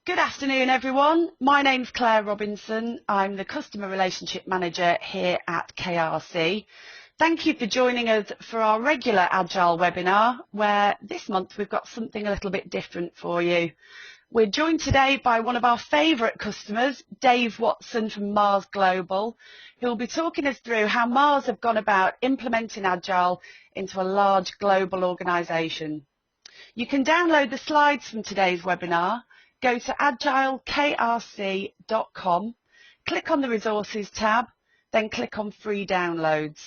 Good afternoon, everyone. My name's Claire Robinson. I'm the Customer Relationship Manager here at KRC. Thank you for joining us for our regular Agile webinar, where this month we've got something a little bit different for you. We're joined today by one of our favourite customers, Dave Watson from Mars Global, who will be talking us through how Mars have gone about implementing Agile into a large global organisation. You can download the slides from today's webinar. Go to agilekrc.com, click on the Resources tab, then click on Free Downloads.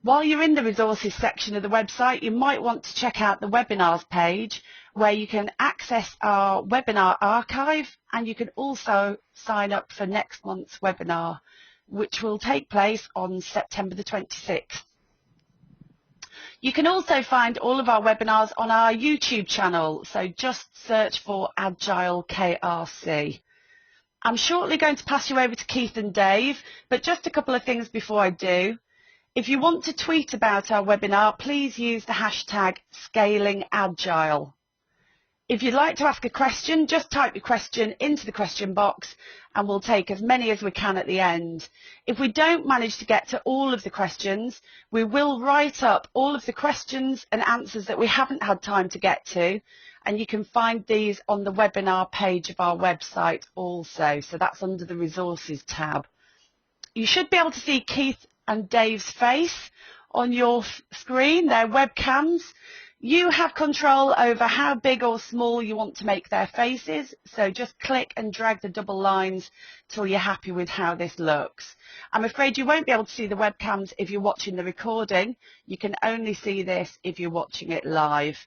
While you're in the Resources section of the website, you might want to check out the Webinars page, where you can access our webinar archive, and you can also sign up for next month's webinar, which will take place on September the 26th. You can also find all of our webinars on our YouTube channel, so just search for Agile KRC. I'm shortly going to pass you over to Keith and Dave, but just a couple of things before I do. If you want to tweet about our webinar, please use the hashtag #ScalingAgile. If you'd like to ask a question, just type your question into the question box and we'll take as many as we can at the end. If we don't manage to get to all of the questions, we will write up all of the questions and answers that we haven't had time to get to, and you can find these on the webinar page of our website also, so that's under the Resources tab. You should be able to see Keith and Dave's face on your screen, their webcams. You have control over how big or small you want to make their faces, so just click and drag the double lines till you're happy with how this looks. I'm afraid you won't be able to see the webcams if you're watching the recording. You can only see this if you're watching it live.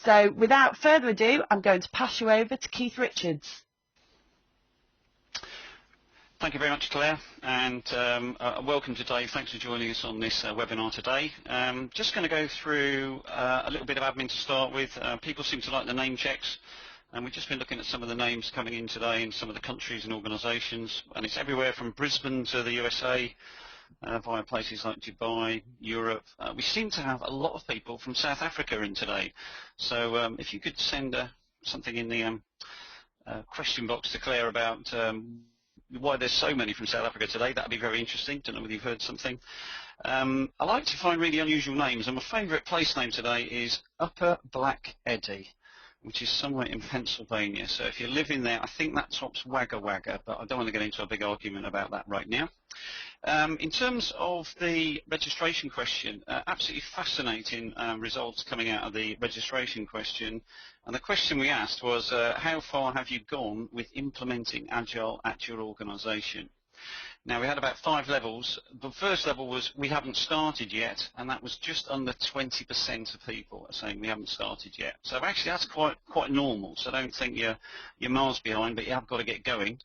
So without further ado, I'm going to pass you over to Keith Richards. Thank you very much, Claire, and welcome to Dave. Thanks for joining us on this webinar today. Just going to go through a little bit of admin to start with. People seem to like the name checks, and we've just been looking at some of the names coming in today in some of the countries and organisations, and it's everywhere from Brisbane to the USA, via places like Dubai, Europe. We seem to have a lot of people from South Africa in today, so if you could send something in the question box to Claire about why there's so many from South Africa today, that would be very interesting. Don't know whether you've heard something. I like to find really unusual names, and my favourite place name today is Upper Black Eddy, which is somewhere in Pennsylvania. So if you live in there, I think that tops Wagga Wagga, but I don't want to get into a big argument about that right now. In terms of the registration question, absolutely fascinating results coming out of the registration question. And the question we asked was, how far have you gone with implementing Agile at your organisation? Now, we had about 5 levels. The first level was we haven't started yet, and that was just under 20% of people are saying we haven't started yet. So actually that's quite normal, so don't think you're miles behind, but you have got to get going.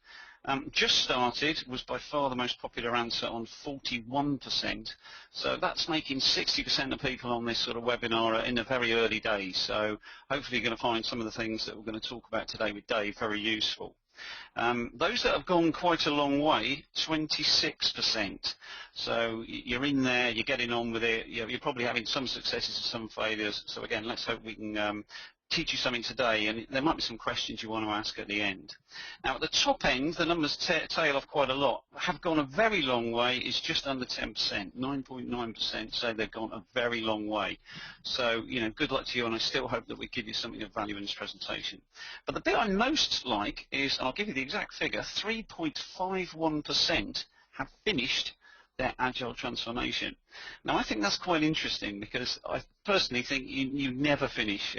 Just started was by far the most popular answer on 41%, so that's making 60% of people on this sort of webinar in the very early days. So hopefully you're going to find some of the things that we're going to talk about today with Dave very useful. Those that have gone quite a long way, 26%. So you're in there, you're getting on with it, you're probably having some successes and some failures. So again, let's hope we can teach you something today, and there might be some questions you want to ask at the end. Now at the top end, the numbers tail off quite a lot. Have gone a very long way is just under 10%, 9.9% say they've gone a very long way. So, you know, good luck to you, and I still hope that we give you something of value in this presentation. But the bit I most like is, I'll give you the exact figure, 3.51% have finished their Agile transformation. Now I think that's quite interesting, because I personally think you never finish.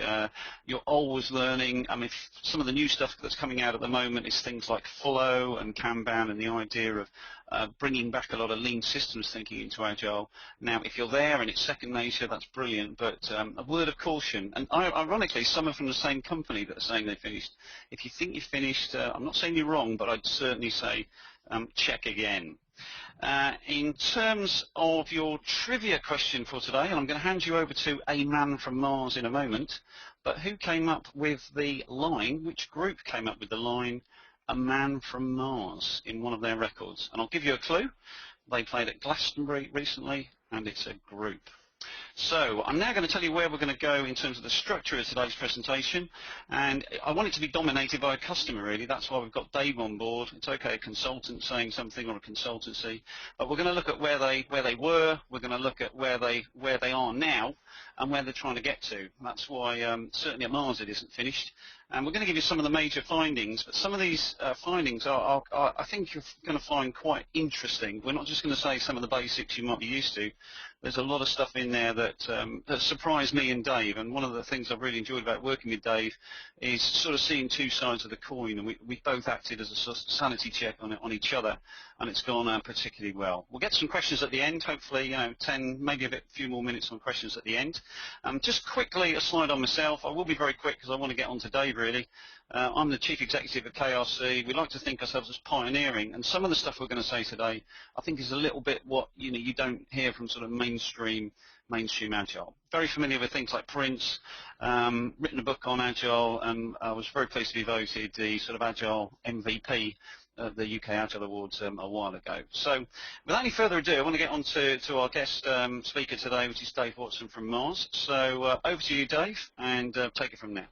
You're always learning. I mean, some of the new stuff that's coming out at the moment is things like Flow and Kanban, and the idea of bringing back a lot of lean systems thinking into Agile. Now if you're there and it's second nature, that's brilliant, but a word of caution, and ironically some are from the same company that are saying they finished. If you think you've finished, I'm not saying you're wrong, but I'd certainly say check again. In terms of your trivia question for today, and I'm going to hand you over to a man from Mars in a moment, but who came up with the line, which group came up with the line, a man from Mars, in one of their records? And I'll give you a clue. They played at Glastonbury recently, and it's a group. So I'm now going to tell you where we're going to go in terms of the structure of today's presentation, and I want it to be dominated by a customer really. That's why we've got Dave on board. It's okay a consultant saying something or a consultancy, but we're going to look at where they were, we're going to look at where they are now and where they're trying to get to. That's why certainly at Mars it isn't finished. And we're going to give you some of the major findings, but some of these findings are I think you're going to find quite interesting. We're not just going to say some of the basics you might be used to. There's a lot of stuff in there that surprised me and Dave, and one of the things I've really enjoyed about working with Dave is sort of seeing two sides of the coin, and we both acted as a sort of sanity check on each other, and it's gone particularly well. We'll get some questions at the end, hopefully 10, maybe a few more minutes on questions at the end. Just quickly a slide on myself. I will be very quick because I want to get on to Dave really. I'm the Chief Executive at KRC. We like to think ourselves as pioneering, and some of the stuff we're going to say today I think is a little bit what you don't hear from sort of mainstream Agile. Very familiar with things like Prince, written a book on Agile, and I was very pleased to be voted the sort of Agile MVP at the UK Agile Awards a while ago. So without any further ado, I want to get on to our guest speaker today, which is Dave Watson from Mars. So over to you, Dave, and take it from there.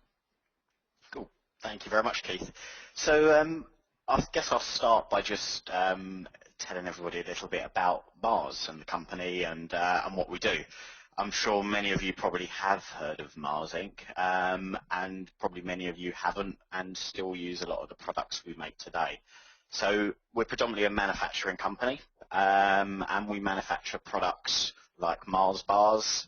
Cool. Thank you very much, Keith. So I guess I'll start by just telling everybody a little bit about Mars and the company and what we do. I'm sure many of you probably have heard of Mars Inc. And probably many of you haven't and still use a lot of the products we make today. So we're predominantly a manufacturing company, and we manufacture products like Mars bars,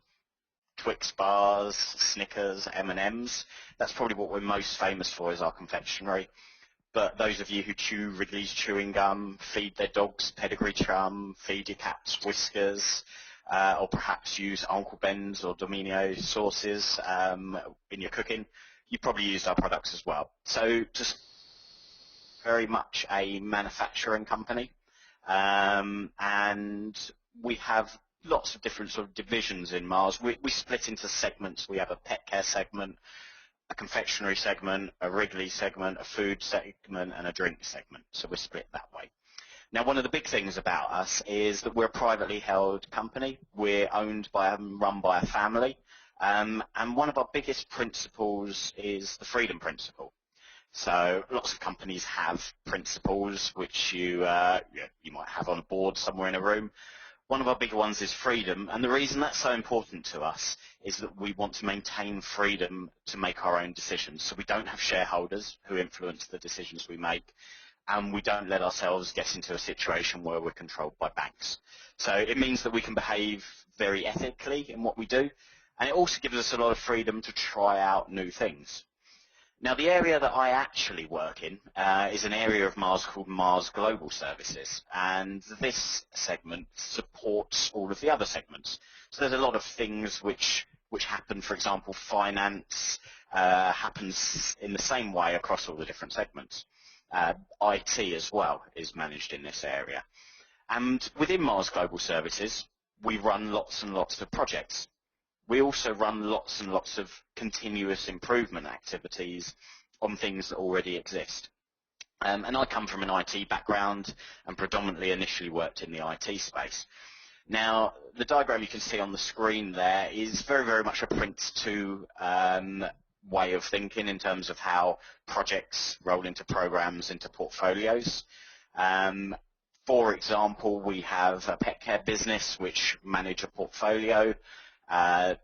Twix bars, Snickers, M&Ms. That's probably what we're most famous for is our confectionery. But those of you who chew Wrigley's chewing gum, feed their dogs pedigree chum, feed your cats Whiskers, or perhaps use Uncle Ben's or Domino sauces in your cooking, you probably use our products as well. So just very much a manufacturing company, and we have lots of different sort of divisions in Mars. We split into segments. We have a pet care segment, a confectionery segment, a Wrigley segment, a food segment, and a drink segment. So we're split that way. Now, one of the big things about us is that we're a privately held company. We're owned by and run by a family. And one of our biggest principles is the freedom principle. So lots of companies have principles which you might have on a board somewhere in a room. One of our bigger ones is freedom, and the reason that's so important to us is that we want to maintain freedom to make our own decisions. So we don't have shareholders who influence the decisions we make, and we don't let ourselves get into a situation where we're controlled by banks. So it means that we can behave very ethically in what we do, and it also gives us a lot of freedom to try out new things. Now, the area that I actually work in is an area of Mars called Mars Global Services, and this segment supports all of the other segments. So there's a lot of things which happen. For example, finance happens in the same way across all the different segments. IT as well is managed in this area. And within Mars Global Services, we run lots and lots of projects. We also run lots and lots of continuous improvement activities on things that already exist. And I come from an IT background and predominantly initially worked in the IT space. Now, the diagram you can see on the screen there is very, very much a Prince 2 way of thinking in terms of how projects roll into programs, into portfolios. For example, we have a pet care business which manage a portfolio.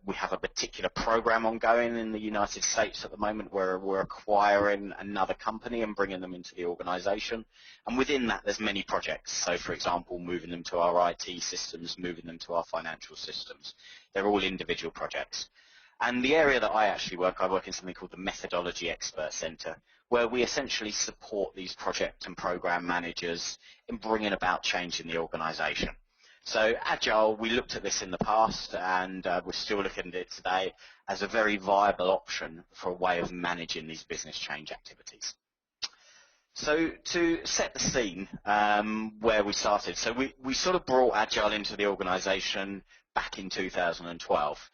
We have a particular program ongoing in the United States at the moment where we're acquiring another company and bringing them into the organization. And within that, there's many projects. So, for example, moving them to our IT systems, moving them to our financial systems. They're all individual projects. And the area that I work in something called the Methodology Expert Center, where we essentially support these project and program managers in bringing about change in the organization. So Agile, we looked at this in the past, and we're still looking at it today as a very viable option for a way of managing these business change activities. So to set the scene where we started, so we sort of brought Agile into the organization back in 2012.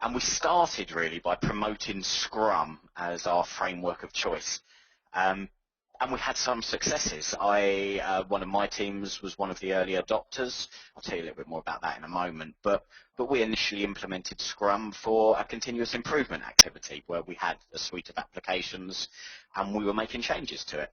And we started really by promoting Scrum as our framework of choice. And we had some successes. One of my teams was one of the early adopters. I'll tell you a little bit more about that in a moment. But we initially implemented Scrum for a continuous improvement activity where we had a suite of applications and we were making changes to it.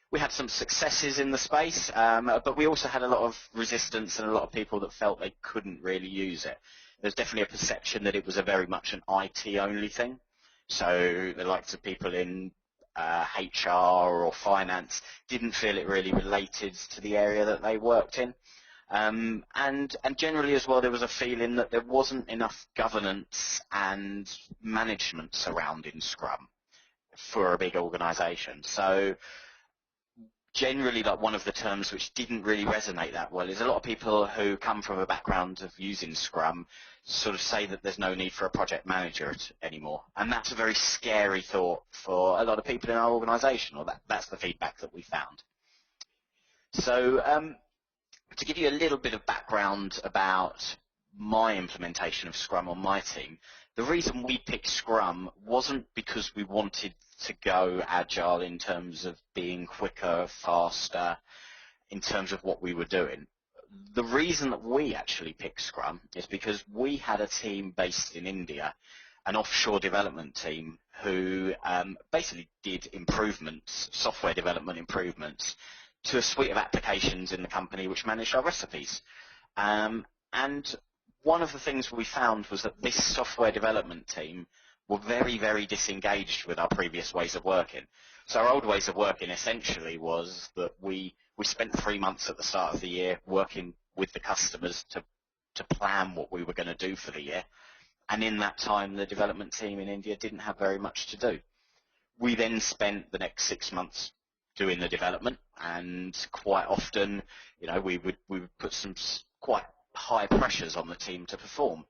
We had some successes in the space, but we also had a lot of resistance and a lot of people that felt they couldn't really use it. There's definitely a perception that it was a very much an IT-only thing. So the likes of people in HR or finance didn't feel it really related to the area that they worked in. And generally as well, there was a feeling that there wasn't enough governance and management surrounding Scrum for a big organisation. So generally, like, one of the terms which didn't really resonate that well is a lot of people who come from a background of using Scrum sort of say that there's no need for a project manager anymore. And that's a very scary thought for a lot of people in our organisation, or that's the feedback that we found. So to give you a little bit of background about my implementation of Scrum on my team, the reason we picked Scrum wasn't because we wanted to go agile in terms of being quicker, faster, in terms of what we were doing. The reason that we actually picked Scrum is because we had a team based in India, an offshore development team who basically did improvements, software development improvements, to a suite of applications in the company which managed our recipes. And one of the things we found was that this software development team were very, very disengaged with our previous ways of working. So our old ways of working essentially was that we spent 3 months at the start of the year working with the customers to plan what we were going to do for the year. And in that time, the development team in India didn't have very much to do. We then spent the next 6 months doing the development, and quite often, you know, we would put some quite high pressures on the team to perform.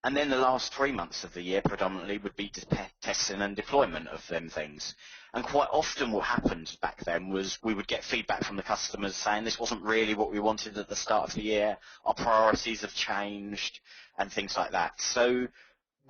And then the last 3 months of the year predominantly would be testing and deployment of them things. And quite often what happened back then was we would get feedback from the customers saying this wasn't really what we wanted at the start of the year, our priorities have changed, and things like that. So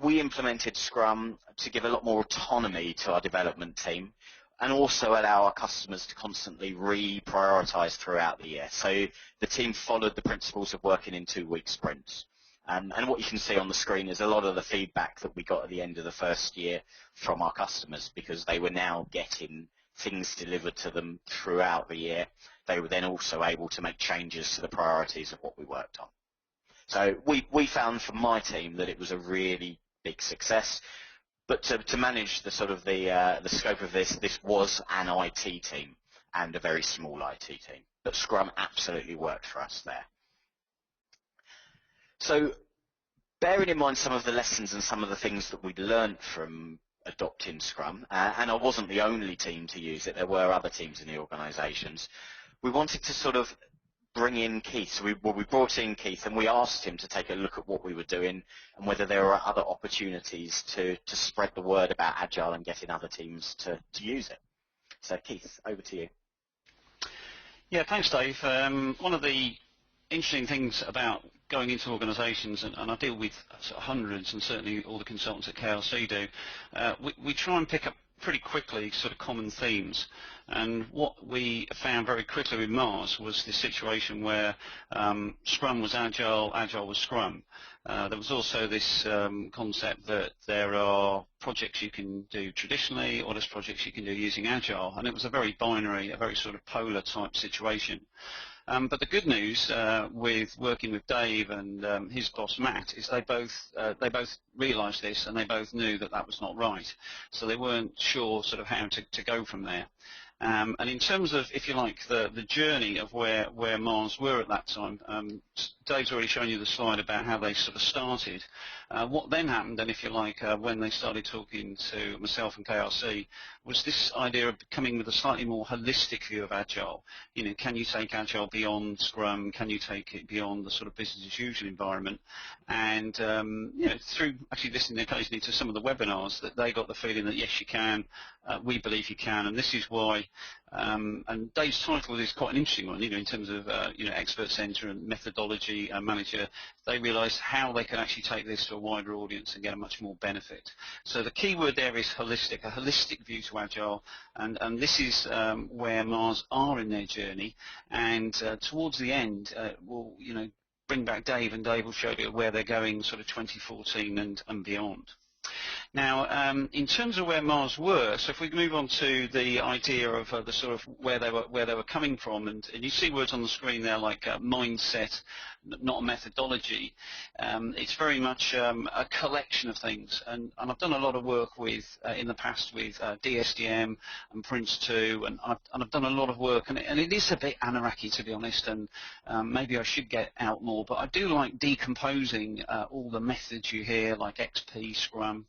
we implemented Scrum to give a lot more autonomy to our development team, and also allow our customers to constantly reprioritize throughout the year. So the team followed the principles of working in 2-week sprints. And what you can see on the screen is a lot of the feedback that we got at the end of the first year from our customers, because they were now getting things delivered to them throughout the year. They were then also able to make changes to the priorities of what we worked on. So we found from my team that it was a really big success. But to manage the sort of the scope of this was an IT team and a very small IT team. But Scrum absolutely worked for us there. So bearing in mind some of the lessons and some of the things that we'd learned from adopting Scrum, and I wasn't the only team to use it, there were other teams in the organisations, we wanted to sort of bring in Keith. So we brought in Keith and we asked him to take a look at what we were doing and whether there were other opportunities to spread the word about Agile and getting other teams to use it. So Keith, over to you. Yeah, thanks, Dave. One of the interesting things about going into organisations, and I deal with sort of hundreds, and certainly all the consultants at KLC do, we try and pick up pretty quickly sort of common themes. And what we found very quickly with Mars was this situation where Scrum was Agile, Agile was Scrum. There was also this concept that there are projects you can do traditionally, or there's projects you can do using Agile, and it was a very binary, a very sort of polar type situation. But the good news with working with Dave and his boss Matt is they both realised this, and they both knew that that was not right. So they weren't sure sort of how to go from there. And in terms of, if you like, the journey of where Mars were at that time, Dave's already shown you the slide about how they sort of started. What then happened, and if you like, when they started talking to myself and KRC, was this idea of coming with a slightly more holistic view of Agile. You know, can you take Agile beyond Scrum? Can you take it beyond the sort of business as usual environment? And you know, through actually listening occasionally to some of the webinars, that they got the feeling that yes, you can. We believe you can, and this is why And Dave's title is quite an interesting one, in terms of expert centre and methodology manager. They realised how they could actually take this to a wider audience and get a much more benefit. So the key word there is holistic, a holistic view to Agile, and this is where Mars are in their journey. And towards the end, we'll bring back Dave, and Dave will show you where they're going, sort of 2014 and beyond. Now, in terms of where Mars were, so if we move on to the idea of the sort of where they were coming from, and you see words on the screen there like mindset, not a methodology. It's very much a collection of things, and I've done a lot of work with in the past with DSDM and Prince2, and I've done a lot of work, and it is a bit anarchy, to be honest, and maybe I should get out more, but I do like decomposing all the methods you hear, like XP, Scrum,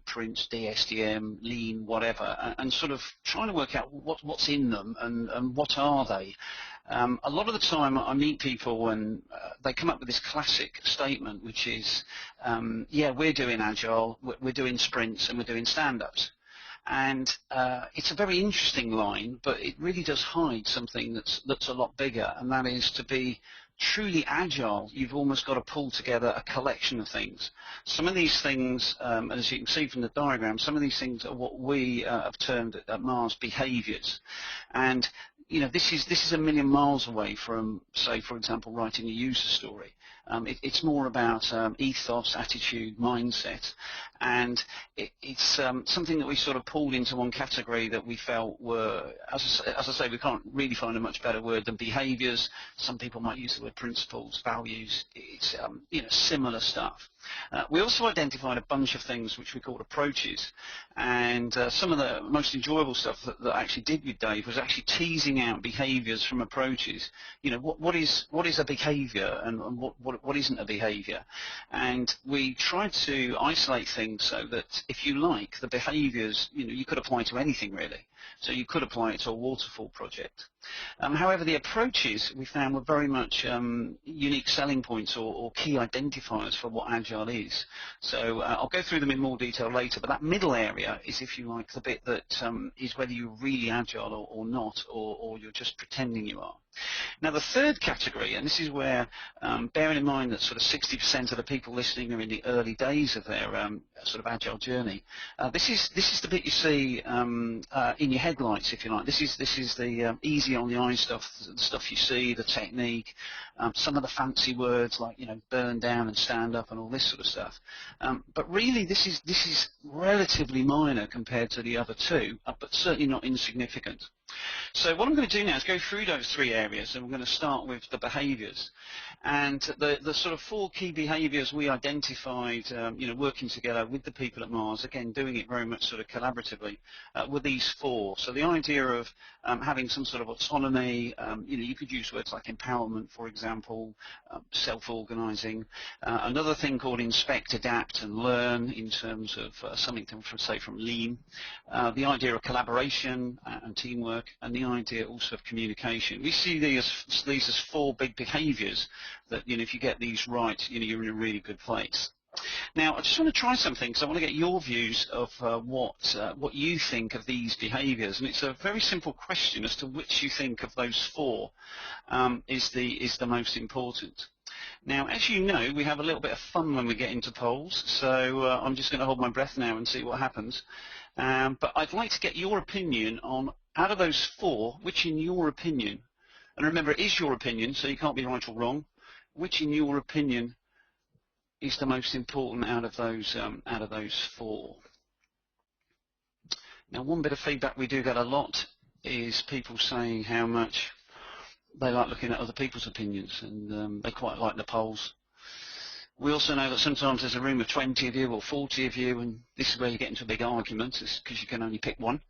Prince, DSDM, Lean, whatever, and sort of trying to work out what's in them and what are they. A lot of the time I meet people and they come up with this classic statement, which is, yeah, we're doing Agile, we're doing sprints, and we're doing stand-ups. And it's a very interesting line, but it really does hide something that's a lot bigger, and that is, to be truly agile, you've almost got to pull together a collection of things. Some of these things, as you can see from the diagram, some of these things are what we have termed at Mars behaviours. And this is a million miles away from, say, for example, writing a user story. It's more about ethos, attitude, mindset, and it's something that we sort of pulled into one category that we felt were, as I say, we can't really find a much better word than behaviours. Some people might use the word principles, values. It's similar stuff. We also identified a bunch of things which we called approaches, and some of the most enjoyable stuff that I actually did with Dave was actually teasing out behaviours from approaches. What is a behaviour, and what isn't a behaviour? And we tried to isolate things so that, if you like, the behaviours, you could apply to anything really. So you could apply it to a waterfall project. However, the approaches we found were very much unique selling points or key identifiers for what Agile is. So I'll go through them in more detail later, but that middle area is, if you like, the bit that is whether you're really Agile or not, or you're just pretending you are. Now, the third category, and this is where, bearing in mind that sort of 60% of the people listening are in the early days of their sort of Agile journey, this is the bit you see in your headlights, if you like. This is the easy on the eye stuff, the stuff you see, the technique, some of the fancy words like burn down and stand up and all this sort of stuff. But really, this is relatively minor compared to the other two, but certainly not insignificant. So what I'm going to do now is go through those three areas, and we're going to start with the behaviours. And the sort of four key behaviours we identified, working together with the people at Mars, again doing it very much sort of collaboratively, were these four. So the idea of having some sort of autonomy, you could use words like empowerment, for example, self-organising. Another thing called inspect, adapt and learn, in terms of something from Lean. The idea of collaboration and teamwork, and the idea also of communication. We see these as four big behaviours that, if you get these right, you're in a really good place. Now, I just want to try something, because I want to get your views of what you think of these behaviours, and it's a very simple question as to which you think of those four is the most important. Now, as you know, we have a little bit of fun when we get into polls, so I'm just going to hold my breath now and see what happens. But I'd like to get your opinion on, out of those four, which in your opinion, and remember it is your opinion, so you can't be right or wrong, which in your opinion is the most important out of those four. Now, one bit of feedback we do get a lot is people saying how much they like looking at other people's opinions, and they quite like the polls. We also know that sometimes there's a room of 20 of you or 40 of you, and this is where you get into a big argument, because you can only pick one.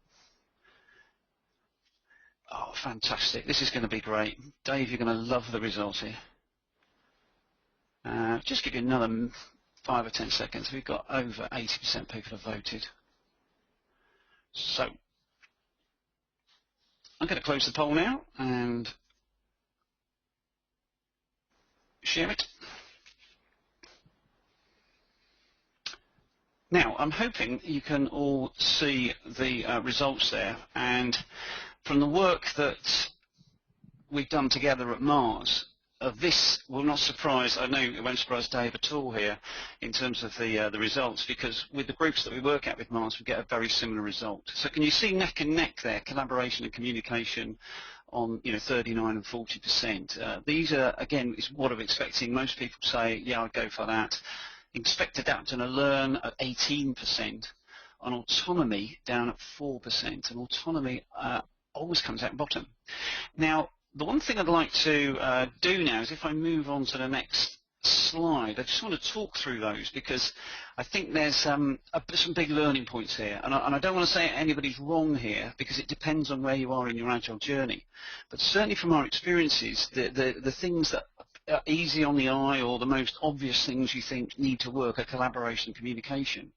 Oh, fantastic. This is going to be great. Dave, you're going to love the results here. Just give you another 5 or 10 seconds. We've got over 80% people have voted. So I'm going to close the poll now and share it. Now, I'm hoping you can all see the results there, and from the work that we've done together at Mars, this will not surprise, I know it won't surprise Dave at all here in terms of the results, because with the groups that we work at with Mars, we get a very similar result. So can you see neck and neck there, collaboration and communication on 39 and 40%. These are, again, is what I'm expecting. Most people say, yeah, I'd go for that. Expect, adapt and learn at 18%, on autonomy down at 4%, and autonomy always comes out bottom. Now, the one thing I'd like to do now is if I move on to the next slide, I just want to talk through those because I think there's some big learning points here, and I don't want to say anybody's wrong here because it depends on where you are in your Agile journey, but certainly from our experiences, the things that are easy on the eye or the most obvious things you think need to work are collaboration and communication.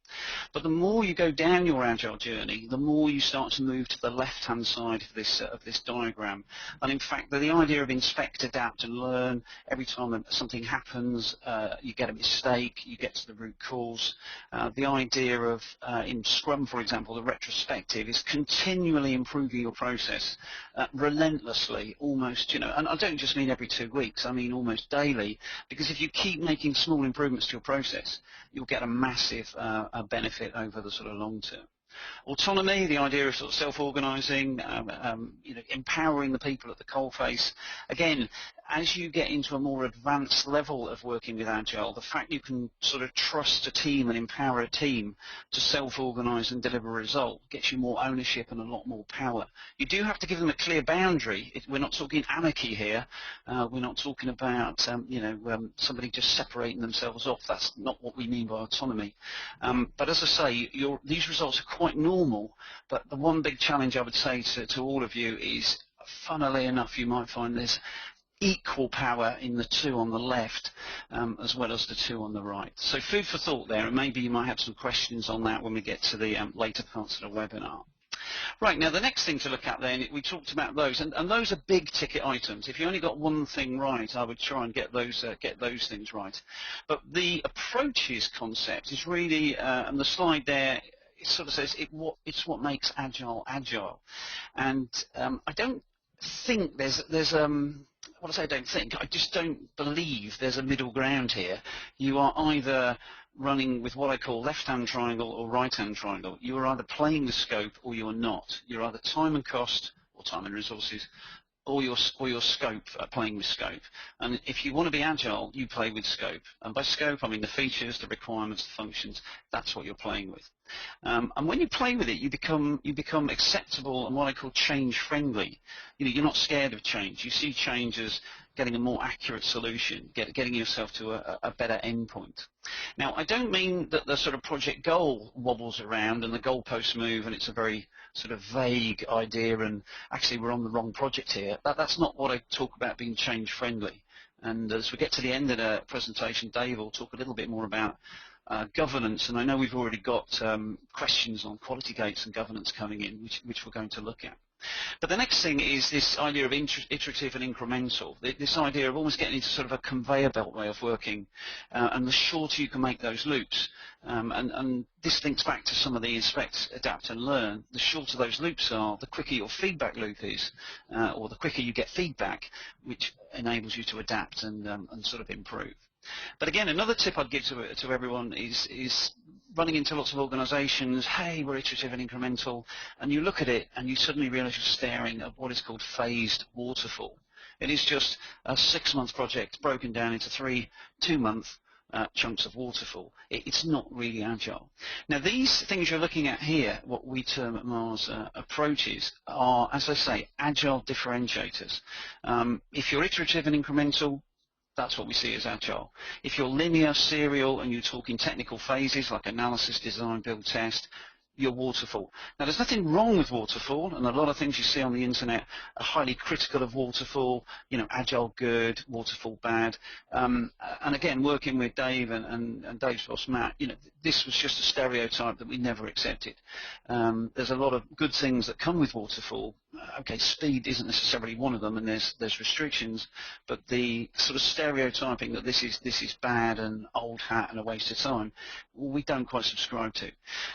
But the more you go down your Agile journey, the more you start to move to the left-hand side of this diagram. And in fact, the idea of inspect, adapt and learn, every time something happens, you get a mistake, you get to the root cause. The idea of, in Scrum, for example, the retrospective is continually improving your process, relentlessly, almost, and I don't just mean every 2 weeks, I mean almost daily, because if you keep making small improvements to your process, you'll get a massive benefit over the sort of long term. Autonomy, the idea of sort of self-organising, empowering the people at the coalface. Again, as you get into a more advanced level of working with Agile, the fact you can sort of trust a team and empower a team to self-organise and deliver a result gets you more ownership and a lot more power. You do have to give them a clear boundary. We're not talking anarchy here. We're not talking about somebody just separating themselves off. That's not what we mean by autonomy. But as I say, these results are quite normal, but the one big challenge I would say to all of you is, funnily enough, you might find there's equal power in the two on the left as well as the two on the right. So food for thought there, and maybe you might have some questions on that when we get to the later parts of the webinar. Right, now the next thing to look at then, we talked about those, and those are big ticket items. If you only got one thing right, I would try and get those things right. But the approaches concept is really, and the slide there, it sort of says it's what makes Agile Agile. And I don't think there's what I say I don't think, I just don't believe there's a middle ground here. You are either running with what I call left-hand triangle or right-hand triangle. You are either playing with scope or you are not. You're either time and cost, or time and resources, or your scope, playing with scope. And if you want to be Agile, you play with scope. And by scope, I mean the features, the requirements, the functions. That's what you're playing with. And when you play with it, you become acceptable and what I call change friendly. You're not scared of change. You see change as getting a more accurate solution, getting yourself to a better endpoint. Now, I don't mean that the sort of project goal wobbles around and the goalposts move and it's a very sort of vague idea and actually we're on the wrong project here. That's not what I talk about being change friendly. And as we get to the end of the presentation, Dave will talk a little bit more about governance, and I know we've already got questions on quality gates and governance coming in, which we're going to look at. But the next thing is this idea of iterative and incremental, this idea of almost getting into sort of a conveyor belt way of working, and the shorter you can make those loops, and this links back to some of the inspect, adapt and learn, the shorter those loops are, the quicker your feedback loop is, or the quicker you get feedback, which enables you to adapt and sort of improve. But again, another tip I'd give to everyone is running into lots of organisations, hey, we're iterative and incremental, and you look at it and you suddenly realise you're staring at what is called phased waterfall. It is just a 6-month project broken down into 3 2-month chunks of waterfall. It's not really Agile. Now, these things you're looking at here, what we term at Mars approaches, are, as I say, Agile differentiators. If you're iterative and incremental, that's what we see as Agile. If you're linear, serial, and you're talking technical phases like analysis, design, build, test, your waterfall. Now, there's nothing wrong with waterfall, and a lot of things you see on the internet are highly critical of waterfall, agile good, waterfall bad. And again, working with Dave and Dave's boss, Matt, this was just a stereotype that we never accepted. There's a lot of good things that come with waterfall. Okay, speed isn't necessarily one of them, and there's restrictions, but the sort of stereotyping that this is bad and old hat and a waste of time, we don't quite subscribe to.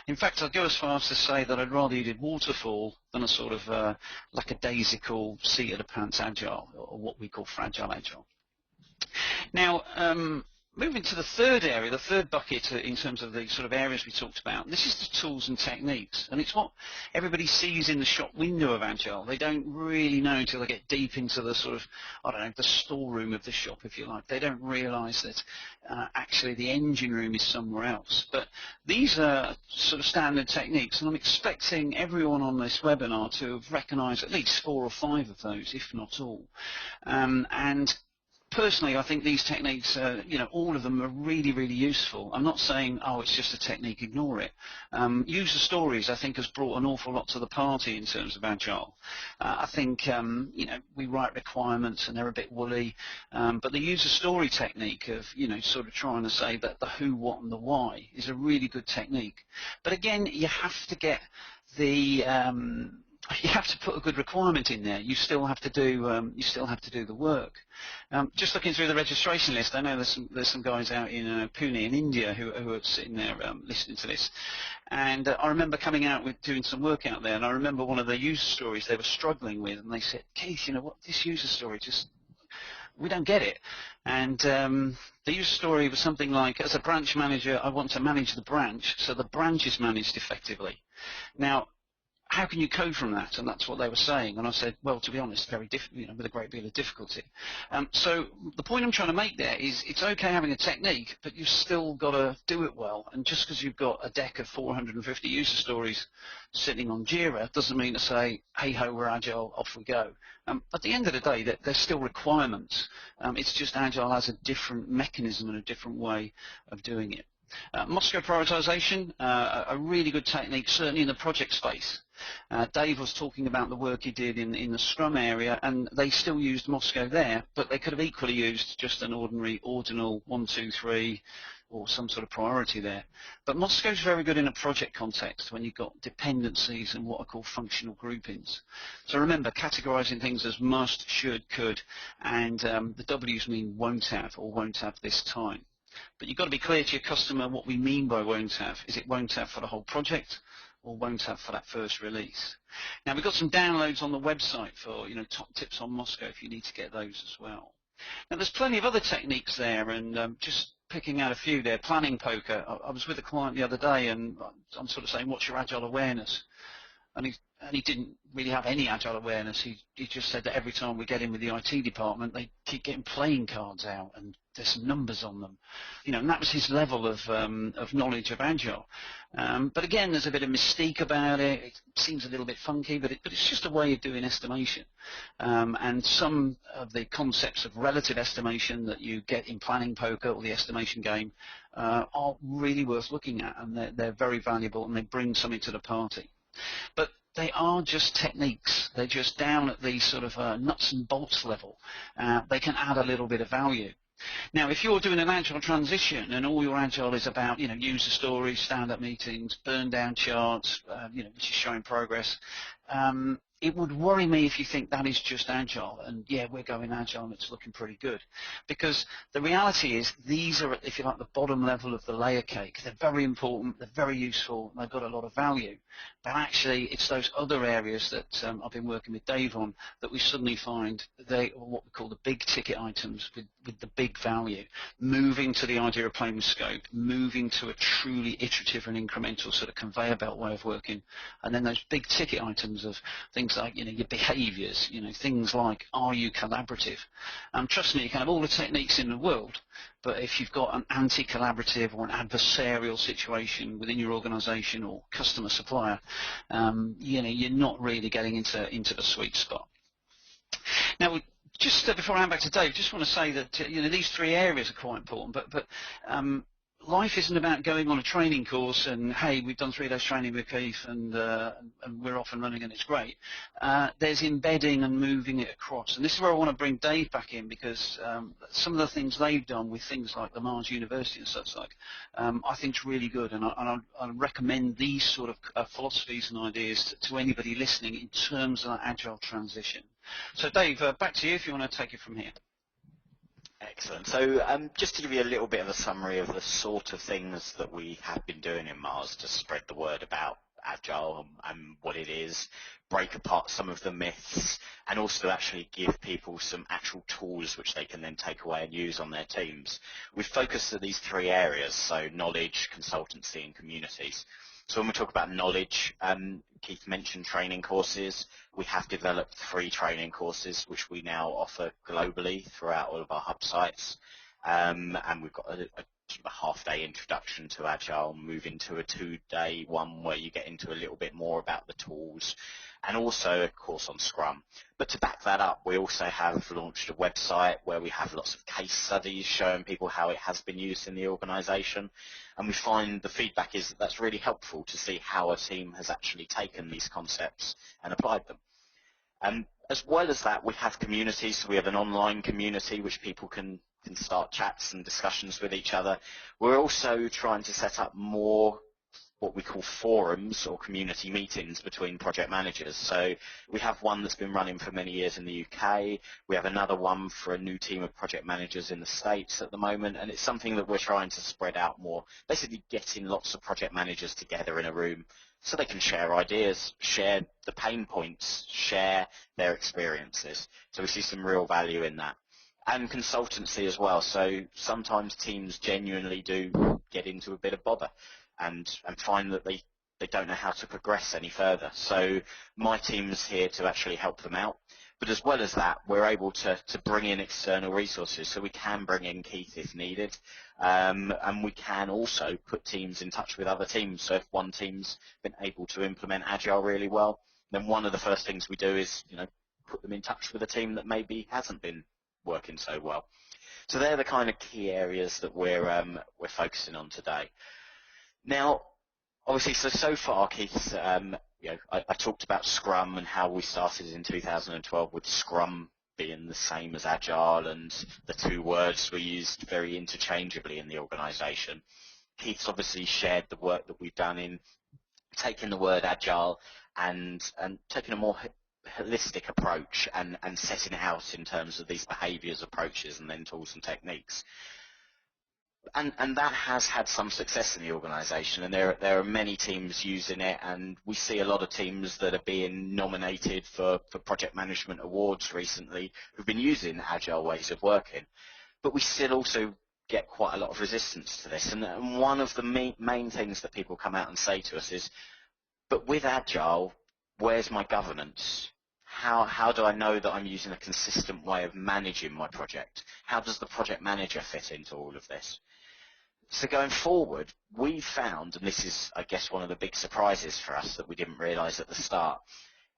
In fact, I'd go as far as to say that I'd rather you did waterfall than a sort of lackadaisical seat of the pants agile, or what we call fragile agile. Now, moving to the third area, the third bucket in terms of the sort of areas we talked about, this is the tools and techniques, and it's what everybody sees in the shop window of Agile. They don't really know until they get deep into the sort of, I don't know, the storeroom of the shop, if you like. They don't realise that actually the engine room is somewhere else. But these are sort of standard techniques, and I'm expecting everyone on this webinar to have recognised at least 4 or 5 of those, if not all. And personally, I think these techniques, all of them are really, really useful. I'm not saying, oh, it's just a technique, ignore it. User stories, I think, has brought an awful lot to the party in terms of Agile. I think, we write requirements and they're a bit woolly, but the user story technique of, sort of trying to say that the who, what, and the why is a really good technique. But again, you have to get the you have to put a good requirement in there. You still have to do the work. Just looking through the registration list, I know there's some guys out in Pune in India who are sitting there listening to this, and I remember coming out with doing some work out there, and I remember one of the user stories they were struggling with, and they said, Keith, what, this user story we don't get it. And the user story was something like, as a branch manager, I want to manage the branch so the branch is managed effectively. Now, how can you code from that? And that's what they were saying. And I said, well, to be honest, very with a great deal of difficulty. So the point I'm trying to make there is it's okay having a technique, but you've still got to do it well. And just because you've got a deck of 450 user stories sitting on Jira doesn't mean to say, hey ho, we're Agile, off we go. At the end of the day, there's still requirements. It's just Agile has a different mechanism and a different way of doing it. Moscow prioritization, a really good technique, certainly in the project space. Dave was talking about the work he did in the Scrum area, and they still used Moscow there, but they could have equally used just an ordinary ordinal 1, 2, 3, or some sort of priority there. But Moscow's very good in a project context when you've got dependencies and what are called functional groupings. So remember, categorizing things as must, should, could, and the W's mean won't have or won't have this time. But you've got to be clear to your customer what we mean by won't have. Is it won't have for the whole project or won't have for that first release? Now, we've got some downloads on the website for top tips on Moscow if you need to get those as well. Now, there's plenty of other techniques there, and just picking out a few there. Planning poker. I was with a client the other day, and I'm sort of saying, what's your Agile awareness? And he didn't really have any Agile awareness. He just said that every time we get in with the IT department, they keep getting playing cards out and there's some numbers on them. And that was his level of knowledge of Agile. But again, there's a bit of mystique about it. It seems a little bit funky, but it's just a way of doing estimation. And some of the concepts of relative estimation that you get in planning poker or the estimation game are really worth looking at, and they're very valuable, and they bring something to the party. But they are just techniques. They're just down at the sort of nuts and bolts level. They can add a little bit of value. Now, if you're doing an Agile transition and all your Agile is about, user stories, stand-up meetings, burn-down charts, which is showing progress, it would worry me if you think that is just Agile and, yeah, we're going Agile and it's looking pretty good. Because the reality is these are, if you like, the bottom level of the layer cake. They're very important, they're very useful, and they've got a lot of value. But actually, it's those other areas that I've been working with Dave on that we suddenly find they are what we call the big ticket items with the big value. Moving to the idea of playing with scope, moving to a truly iterative and incremental sort of conveyor belt way of working, and then those big ticket items of things like your behaviours, things like, are you collaborative? Trust me, you can have all the techniques in the world, but if you've got an anti-collaborative or an adversarial situation within your organisation or customer supplier, you're not really getting into the sweet spot. Now, just before I hand back to Dave, just want to say that these 3 areas are quite important, but life isn't about going on a training course and, hey, we've done 3 days training with Keith and we're off and running and it's great. There's embedding and moving it across. And this is where I want to bring Dave back in, because some of the things they've done with things like the Mars University and such like, I think is really good. And I recommend these sort of philosophies and ideas to anybody listening in terms of that agile transition. So Dave, back to you if you want to take it from here. Excellent. So just to give you a little bit of a summary of the sort of things that we have been doing in Mars to spread the word about Agile and what it is, break apart some of the myths, and also actually give people some actual tools which they can then take away and use on their teams. We've focused on these 3 areas, so knowledge, consultancy, and communities. So when we talk about knowledge, Keith mentioned training courses. We have developed 3 training courses which we now offer globally throughout all of our hub sites. And we've got a half-day introduction to Agile, move into a 2-day one where you get into a little bit more about the tools, and also a course on Scrum. But to back that up, we also have launched a website where we have lots of case studies showing people how it has been used in the organisation. And we find the feedback is that that's really helpful to see how a team has actually taken these concepts and applied them. As well as that, we have communities. So we have an online community which people can start chats and discussions with each other. We're also trying to set up more what we call forums or community meetings between project managers. So we have one that's been running for many years in the UK. We have another one for a new team of project managers in the States at the moment, and it's something that we're trying to spread out more, basically getting lots of project managers together in a room so they can share ideas, share the pain points, share their experiences. So we see some real value in that. And consultancy as well. So sometimes teams genuinely do get into a bit of bother and find that they don't know how to progress any further. So my team's here to actually help them out. But as well as that, we're able to bring in external resources. So we can bring in Keith if needed. And we can also put teams in touch with other teams. So if one team's been able to implement Agile really well, then one of the first things we do is, put them in touch with a team that maybe hasn't been working so well. So they're the kind of key areas that we're focusing on today. Now, obviously, so far, Keith, I talked about Scrum and how we started in 2012 with Scrum being the same as Agile, and the 2 words were used very interchangeably in the organisation. Keith's obviously shared the work that we've done in taking the word Agile and taking a more holistic approach and setting it out in terms of these behaviours, approaches, and then tools and techniques. And that has had some success in the organisation, and there are many teams using it, and we see a lot of teams that are being nominated for project management awards recently who've been using Agile ways of working. But we still also get quite a lot of resistance to this, and one of the main things that people come out and say to us is, but with Agile, where's my governance? How do I know that I'm using a consistent way of managing my project? How does the project manager fit into all of this? So going forward, we found, and this is, I guess, one of the big surprises for us that we didn't realise at the start,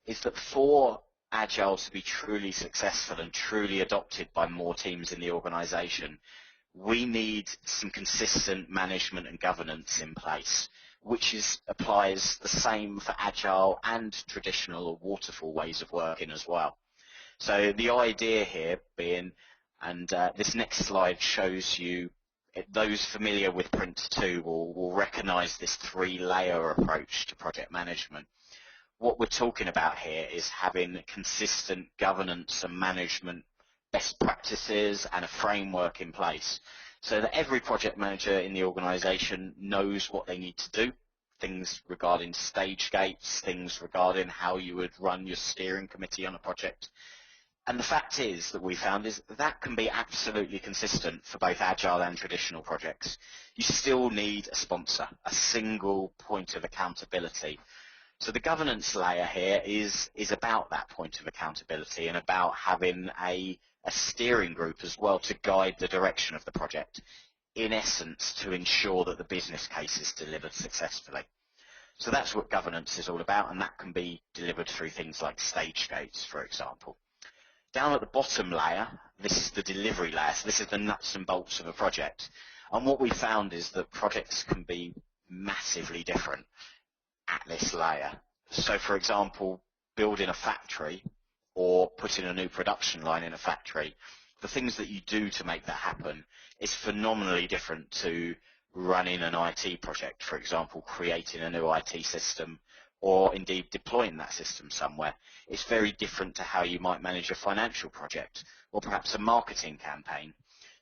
is that for Agile to be truly successful and truly adopted by more teams in the organisation, we need some consistent management and governance in place, which applies the same for Agile and traditional or waterfall ways of working as well. So the idea here being, and this next slide shows you, those familiar with Prince2 will recognise this 3-layer approach to project management. What we're talking about here is having consistent governance and management best practices and a framework in place so that every project manager in the organisation knows what they need to do, things regarding stage gates, things regarding how you would run your steering committee on a project. And the fact is that we found is that can be absolutely consistent for both Agile and traditional projects. You still need a sponsor, a single point of accountability. So the governance layer here is about that point of accountability and about having a steering group as well to guide the direction of the project, in essence to ensure that the business case is delivered successfully. So that's what governance is all about, and that can be delivered through things like stage gates, for example. Down at the bottom layer, this is the delivery layer, so this is the nuts and bolts of a project. And what we found is that projects can be massively different at this layer. So for example, building a factory or putting a new production line in a factory, the things that you do to make that happen is phenomenally different to running an IT project, for example, creating a new IT system or indeed deploying that system somewhere. It's very different to how you might manage a financial project or perhaps a marketing campaign.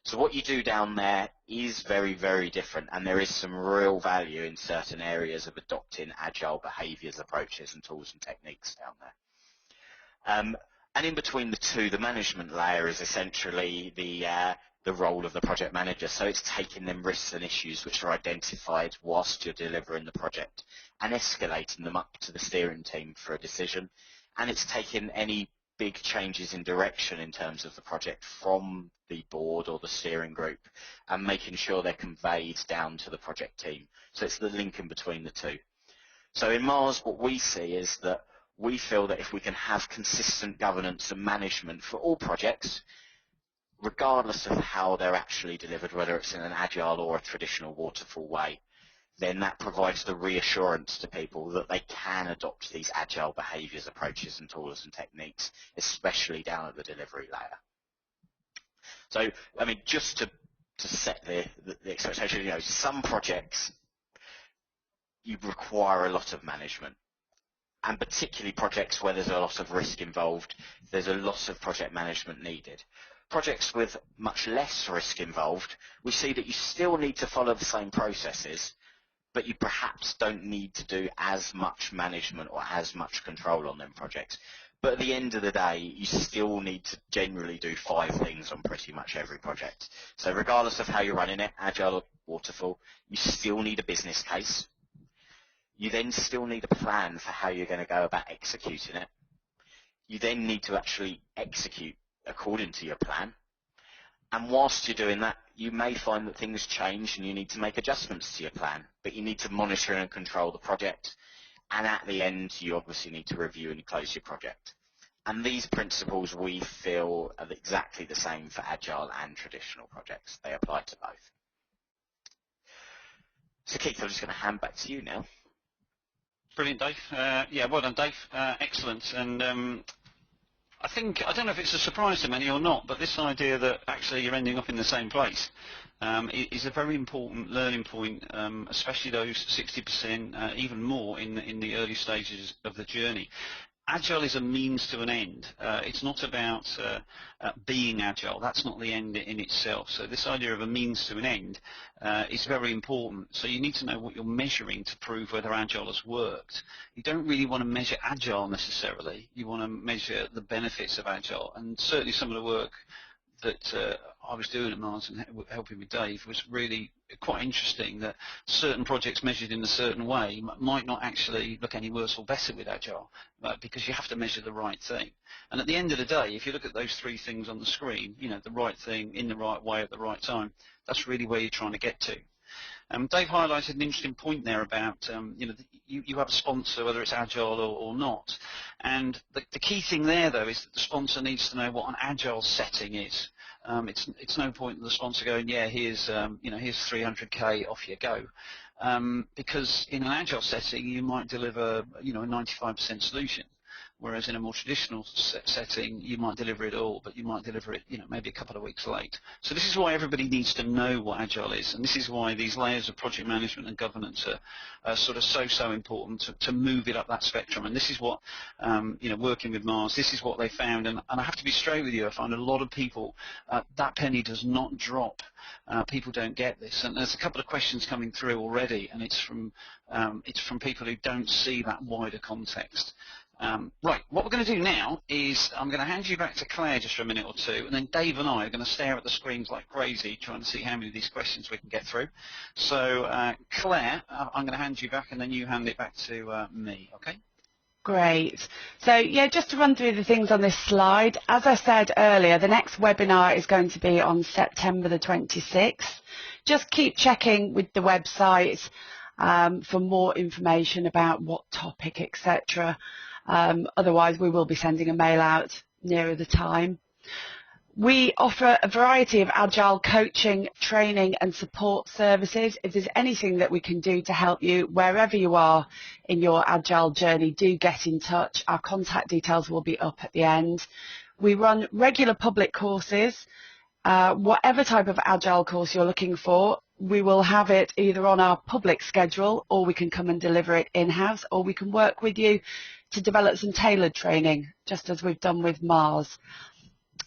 So what you do down there is very, very different, and there is some real value in certain areas of adopting agile behaviours, approaches and tools and techniques down there. And in between the two, the management layer is essentially the role of the project manager. So it's taking them risks and issues which are identified whilst you're delivering the project and escalating them up to the steering team for a decision. And it's taking any big changes in direction in terms of the project from the board or the steering group and making sure they're conveyed down to the project team. So it's the link in between the two. So in Mars, what we see is that we feel that if we can have consistent governance and management for all projects, regardless of how they're actually delivered, whether it's in an agile or a traditional waterfall way, then that provides the reassurance to people that they can adopt these agile behaviours, approaches and tools and techniques, especially down at the delivery layer. So, I mean, just to set the expectation, you know, some projects you require a lot of management, and particularly projects where there's a lot of risk involved, there's a lot of project management needed. Projects with much less risk involved, we see that you still need to follow the same processes, but you perhaps don't need to do as much management or as much control on them projects. But at the end of the day, you still need to generally do 5 things on pretty much every project. So regardless of how you're running it, agile or waterfall, you still need a business case. You then still need a plan for how you're going to go about executing it. You then need to actually execute according to your plan. And whilst you're doing that, you may find that things change and you need to make adjustments to your plan, but you need to monitor and control the project. And at the end, you obviously need to review and close your project. And these principles we feel are exactly the same for agile and traditional projects. They apply to both. So Keith, I'm just going to hand back to you now. Brilliant, Dave. Yeah, well done, Dave. Excellent. And I don't know if it's a surprise to many or not, but this idea that actually you're ending up in the same place is a very important learning point, especially those 60%, even more in the early stages of the journey. Agile is a means to an end. It's not about being agile. That's not the end in itself. So this idea of a means to an end is very important. So you need to know what you're measuring to prove whether agile has worked. You don't really want to measure agile necessarily. You want to measure the benefits of agile. And certainly some of the work that I was doing at Mars and helping with Dave was really quite interesting, that certain projects measured in a certain way might not actually look any worse or better with Agile, because you have to measure the right thing. And at the end of the day, if you look at those 3 things on the screen, you know, the right thing in the right way at the right time, that's really where you're trying to get to. Dave highlighted an interesting point there about, you know, you have a sponsor, whether it's Agile or not. And the key thing there, though, is that the sponsor needs to know what an Agile setting is. It's no point in the sponsor going, yeah, here's 300K, off you go. Because in an Agile setting, you might deliver, you know, a 95% solution. Whereas in a more traditional setting, you might deliver it all, but you might deliver it, you know, maybe a couple of weeks late. So this is why everybody needs to know what Agile is, and this is why these layers of project management and governance are sort of so important to move it up that spectrum. And this is what, you know, working with Mars, this is what they found. And I have to be straight with you, I find a lot of people, that penny does not drop. People don't get this. And there's a couple of questions coming through already, and it's from people who don't see that wider context. Right, what we're going to do now is I'm going to hand you back to Claire just for a minute or two, and then Dave and I are going to stare at the screens like crazy trying to see how many of these questions we can get through. So Claire, I'm going to hand you back, and then you hand it back to me, okay? Great. So yeah, just to run through the things on this slide, as I said earlier, the next webinar is going to be on September the 26th. Just keep checking with the website for more information about what topic, etc. Otherwise, we will be sending a mail out nearer the time. We offer a variety of Agile coaching, training and support services. If there's anything that we can do to help you wherever you are in your Agile journey, do get in touch. Our contact details will be up at the end. We run regular public courses. Whatever type of Agile course you're looking for, we will have it either on our public schedule, or we can come and deliver it in-house, or we can work with you to develop some tailored training, just as we've done with Mars.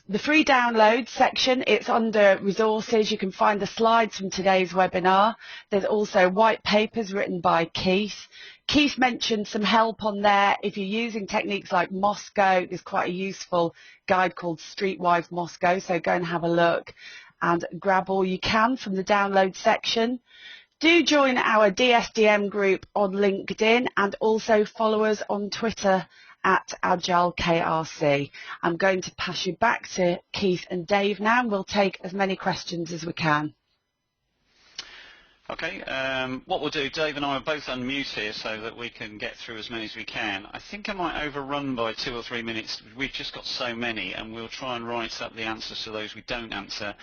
The free download section, it's under resources. You can find the slides from today's webinar. There's also white papers written by Keith. Keith mentioned some help on there. If you're using techniques like Moscow, there's quite a useful guide called Streetwise Moscow, so go and have a look and grab all you can from the download section. Do join our DSDM group on LinkedIn and also follow us on Twitter at AgileKRC. I'm going to pass you back to Keith and Dave now, and we'll take as many questions as we can. Okay, what we'll do, Dave and I are both unmute here so that we can get through as many as we can. I think I might overrun by 2 or 3 minutes. We've just got so many, and we'll try and write up the answers to those we don't answer.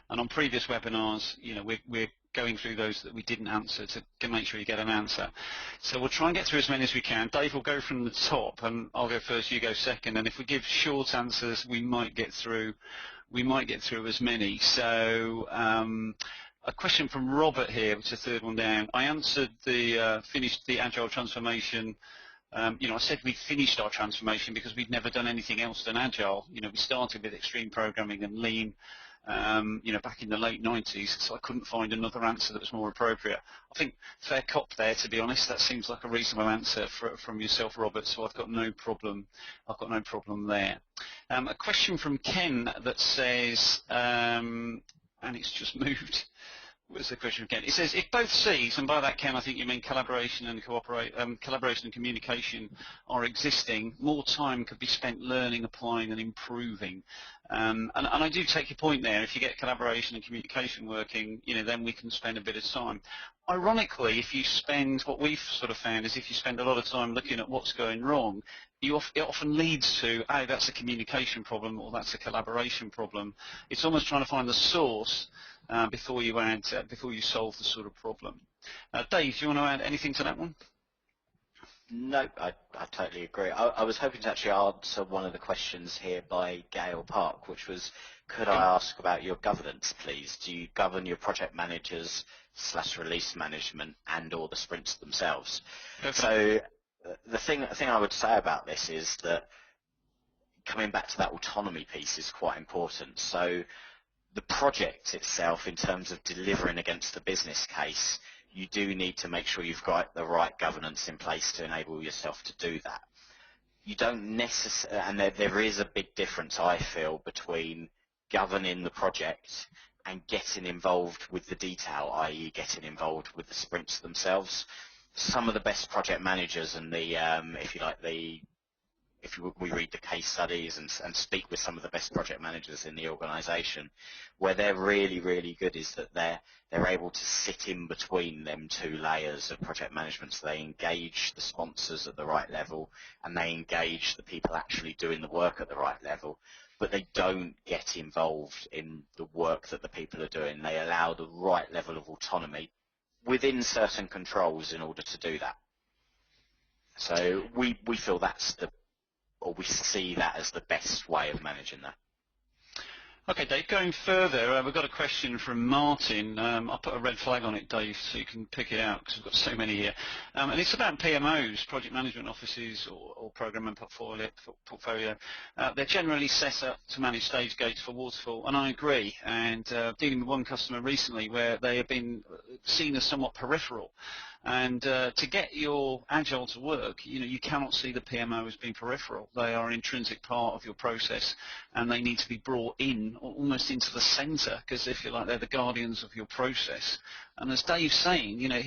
And on previous webinars, you know, we're going through those that we didn't answer to make sure you get an answer. So we'll try and get through as many as we can. Dave will go from the top, and I'll go first, you go second. And if we give short answers, we might get through as many. So a question from Robert here, which is the third one down. I answered finished the Agile transformation. You know, I said we finished our transformation because we'd never done anything else than Agile. You know, we started with extreme programming and lean, you know, back in the late 90s, so I couldn't find another answer that was more appropriate. I think fair cop there, to be honest. That seems like a reasonable answer from yourself, Robert, so I've got no problem there. A question from Ken that says, and it's just moved. What's the question again? It says, if both C's, and by that, Ken, I think you mean collaboration and collaboration and communication are existing, more time could be spent learning, applying, and improving. And I do take your point there. If you get collaboration and communication working, you know, then we can spend a bit of time. Ironically, if you spend, what we've sort of found is if you spend a lot of time looking at what's going wrong, it often leads to, oh, that's a communication problem or that's a collaboration problem. It's almost trying to find the source before you solve the sort of problem. Dave, do you want to add anything to that one? No, I totally agree. I was hoping to actually answer one of the questions here by Gail Park, which was, could I ask about your governance, please? Do you govern your project managers / release management and or the sprints themselves? Okay. So the thing I would say about this is that coming back to that autonomy piece is quite important. So the project itself, in terms of delivering against the business case, you do need to make sure you've got the right governance in place to enable yourself to do that. You don't necessarily, and there is a big difference, I feel, between governing the project and getting involved with the detail, i.e. getting involved with the sprints themselves. Some of the best project managers and the, if we read the case studies and speak with some of the best project managers in the organisation, where they're really, really good is that they're able to sit in between them two layers of project management, so they engage the sponsors at the right level and they engage the people actually doing the work at the right level, but they don't get involved in the work that the people are doing. They allow the right level of autonomy within certain controls in order to do that. So we feel that's we see that as the best way of managing that. Okay, Dave, going further, we've got a question from Martin. I'll put a red flag on it, Dave, so you can pick it out because we've got so many here. And it's about PMOs, project management offices or program and portfolio. They're generally set up to manage stage gates for waterfall, and I agree. And dealing with one customer recently where they have been seen as somewhat peripheral. And to get your Agile to work, you know, you cannot see the PMO as being peripheral. They are an intrinsic part of your process, and they need to be brought in, almost into the centre, because if you like, they're the guardians of your process. And as Dave's saying, you know,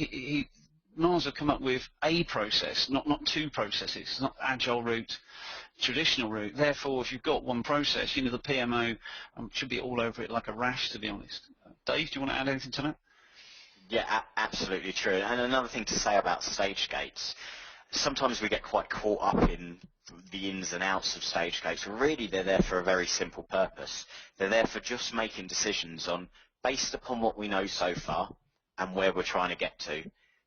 Mars have come up with a process, not two processes, not Agile route, traditional route. Therefore, if you've got one process, you know, the PMO should be all over it like a rash, to be honest. Dave, do you want to add anything to that? Yeah, absolutely true. And another thing to say about stage gates, sometimes we get quite caught up in the ins and outs of stage gates. Really, they're there for a very simple purpose. They're there for just making decisions on, based upon what we know so far and where we're trying to get to,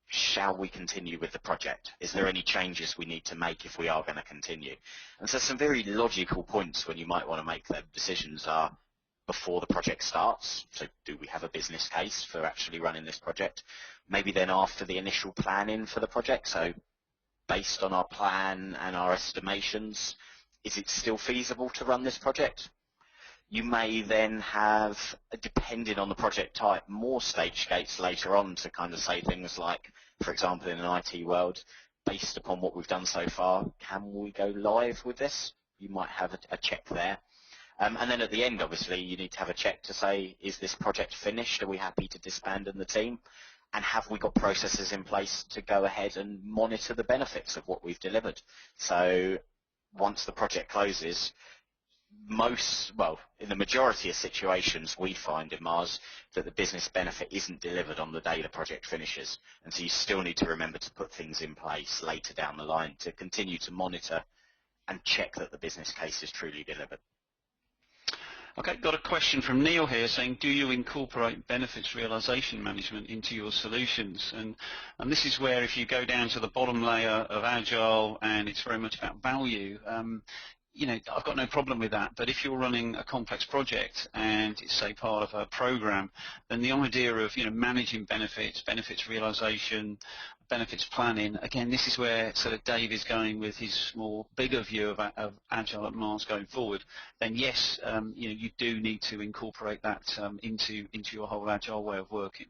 shall we continue with the project? Is there any changes we need to make if we are going to continue? And so some very logical points when you might want to make them decisions are before the project starts. So do we have a business case for actually running this project? Maybe then after the initial planning for the project. So based on our plan and our estimations, is it still feasible to run this project? You may then have, depending on the project type, more stage gates later on to kind of say things like, for example, in an IT world, based upon what we've done so far, can we go live with this? You might have a check there. And then at the end, obviously, you need to have a check to say, is this project finished? Are we happy to disband the team? And have we got processes in place to go ahead and monitor the benefits of what we've delivered? So once the project closes, in the majority of situations we find in Mars that the business benefit isn't delivered on the day the project finishes. And so you still need to remember to put things in place later down the line to continue to monitor and check that the business case is truly delivered. Okay, got a question from Neil here saying, do you incorporate benefits realization management into your solutions? And this is where, if you go down to the bottom layer of Agile, and it's very much about value, you know, I've got no problem with that. But if you're running a complex project and it's, say, part of a program, then the idea of, you know, managing benefits, benefits realization, benefits planning, again, this is where sort of Dave is going with his more bigger view of Agile at Mars going forward. Then yes, you know, you do need to incorporate that into your whole Agile way of working.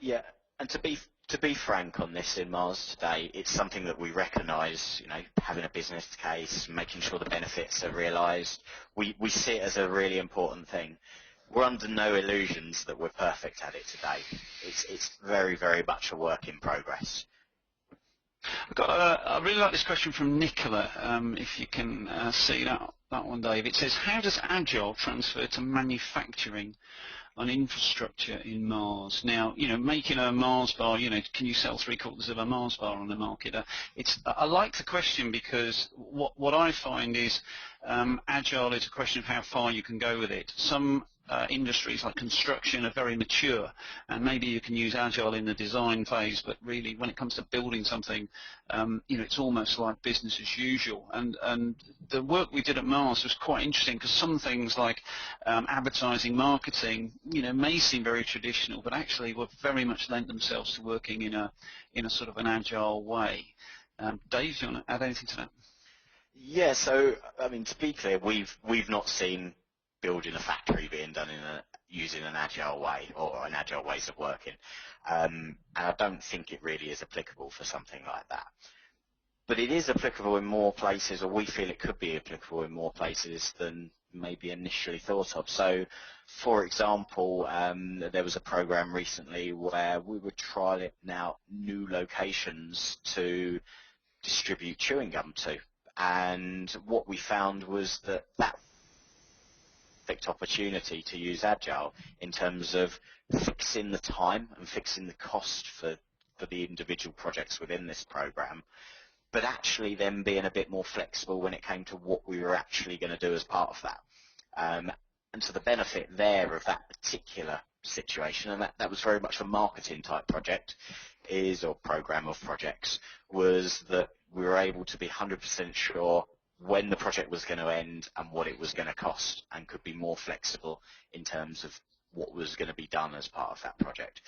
Yeah, and to be frank on this in Mars today, it's something that we recognise, you know, having a business case, making sure the benefits are realised. We see it as a really important thing. We're under no illusions that we're perfect at it today. It's very, very much a work in progress. I really like this question from Nicola, if you can see that one, Dave. It says, how does Agile transfer to manufacturing on infrastructure in Mars? Now, you know, making a Mars bar, you know, can you sell 3/4 of a Mars bar on the market? I like the question because what I find is Agile is a question of how far you can go with it. Some industries like construction are very mature, and maybe you can use Agile in the design phase, but really when it comes to building something, you know, it's almost like business as usual. And the work we did at Mars was quite interesting because some things like advertising, marketing, you know, may seem very traditional, but actually were very much lent themselves to working in a sort of an Agile way. Dave, do you want to add anything to that? Yeah, so I mean, to be clear, we've not seen building a factory being done using an Agile way or an Agile ways of working, and I don't think it really is applicable for something like that. But it is applicable in more places, or we feel it could be applicable in more places than maybe initially thought of. So, for example, there was a program recently where we were trialing out new locations to distribute chewing gum to, and what we found was that perfect opportunity to use Agile in terms of fixing the time and fixing the cost for the individual projects within this program, but actually then being a bit more flexible when it came to what we were actually going to do as part of that. And so the benefit there of that particular situation, and that was very much a marketing type project, or program of projects, was that we were able to be 100% sure when the project was going to end and what it was going to cost, and could be more flexible in terms of what was going to be done as part of that project.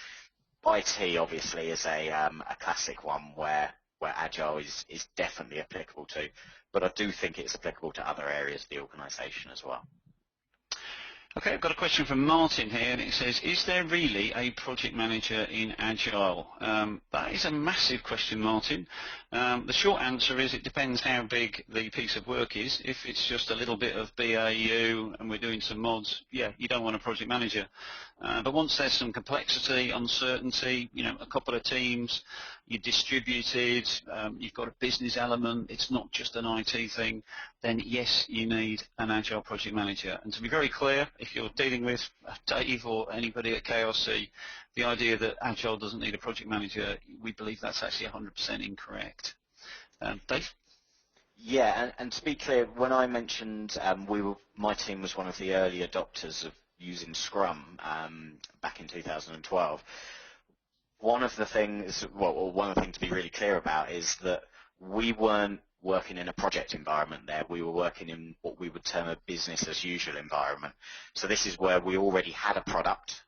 IT obviously is a classic one where Agile is definitely applicable to, but I do think it's applicable to other areas of the organisation as well. Okay, I've got a question from Martin here, and it says, is there really a project manager in Agile? That is a massive question, Martin. The short answer is it depends how big the piece of work is. If it's just a little bit of BAU and we're doing some mods, yeah, you don't want a project manager. But once there's some complexity, uncertainty, you know, a couple of teams, you're distributed, you've got a business element, it's not just an IT thing, then yes, you need an Agile project manager. And to be very clear, if you're dealing with Dave or anybody at KRC, the idea that Agile doesn't need a project manager, we believe that's actually 100% incorrect. Dave? Yeah, and to be clear, when I mentioned my team was one of the early adopters of using Scrum back in 2012. One of the things to be really clear about is that we weren't working in a project environment there. We were working in what we would term a business as usual environment. So this is where we already had a product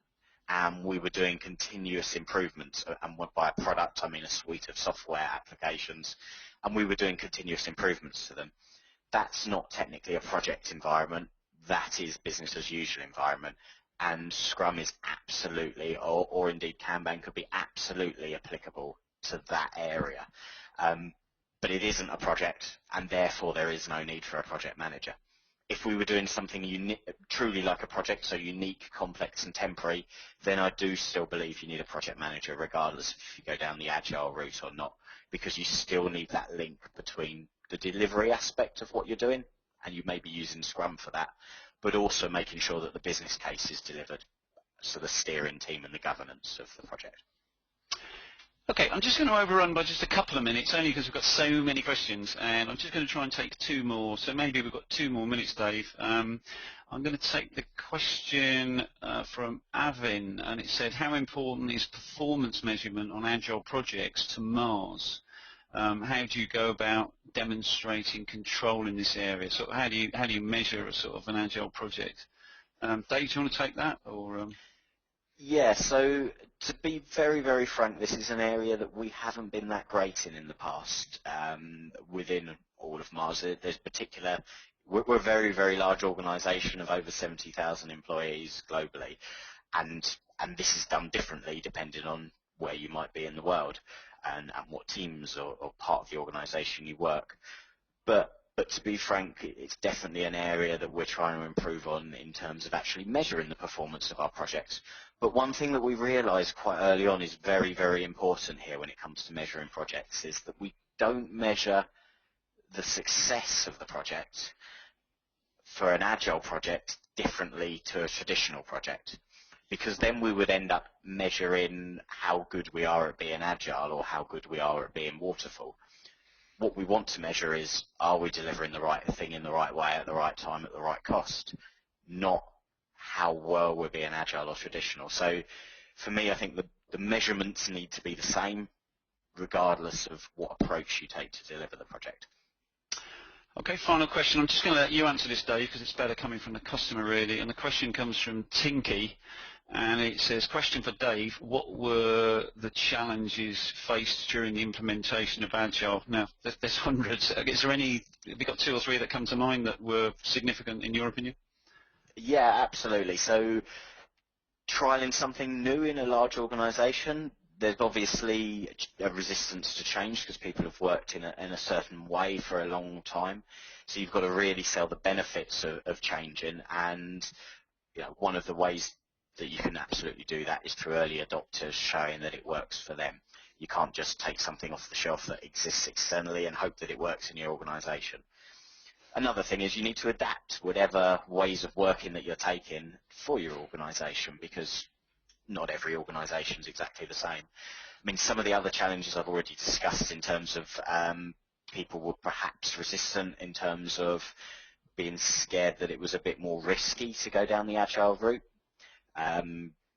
and we were doing continuous improvements. And by a product, I mean a suite of software applications, and we were doing continuous improvements to them. That's not technically a project environment. That is business as usual environment. And Scrum is absolutely, or indeed Kanban could be absolutely applicable to that area. But it isn't a project, and therefore there is no need for a project manager. If we were doing something truly like a project, so unique, complex and temporary, then I do still believe you need a project manager regardless if you go down the Agile route or not, because you still need that link between the delivery aspect of what you're doing, and you may be using Scrum for that, but also making sure that the business case is delivered, so the steering team and the governance of the project. Okay, I'm just going to overrun by just a couple of minutes, only because we've got so many questions, and I'm just going to try and take 2 more. So maybe we've got 2 more minutes, Dave. I'm going to take the question from Avin, and it said, how important is performance measurement on Agile projects to Mars? How do you go about demonstrating control in this area? So how do you measure a sort of an Agile project? Dave, do you want to take that? Or Yeah, so to be very, very frank, this is an area that we haven't been that great in the past within all of Mars. We're a very, very large organisation of over 70,000 employees globally, and this is done differently depending on where you might be in the world and what teams or part of the organisation you work. But to be frank, it's definitely an area that we're trying to improve on in terms of actually measuring the performance of our projects. But one thing that we realised quite early on is very, very important here when it comes to measuring projects is that we don't measure the success of the project for an Agile project differently to a traditional project, because then we would end up measuring how good we are at being Agile or how good we are at being waterfall. What we want to measure is, are we delivering the right thing in the right way at the right time at the right cost, not how well we're being Agile or traditional. So for me, I think the measurements need to be the same regardless of what approach you take to deliver the project. Okay, final question. I'm just going to let you answer this, Dave, because it's better coming from the customer, really. And the question comes from Tinky, and it says, question for Dave, what were the challenges faced during the implementation of Agile? Now, there's hundreds. Is there any, have you got 2 or 3 that come to mind that were significant in your opinion? Yeah, absolutely. So trialing something new in a large organisation, there's obviously a resistance to change because people have worked in a certain way for a long time. So you've got to really sell the benefits of changing, and one of the ways that you can absolutely do that is through early adopters showing that it works for them. You can't just take something off the shelf that exists externally and hope that it works in your organisation. Another thing is you need to adapt whatever ways of working that you're taking for your organisation, because not every organisation is exactly the same. I mean, some of the other challenges I've already discussed in terms of people were perhaps resistant in terms of being scared that it was a bit more risky to go down the Agile route,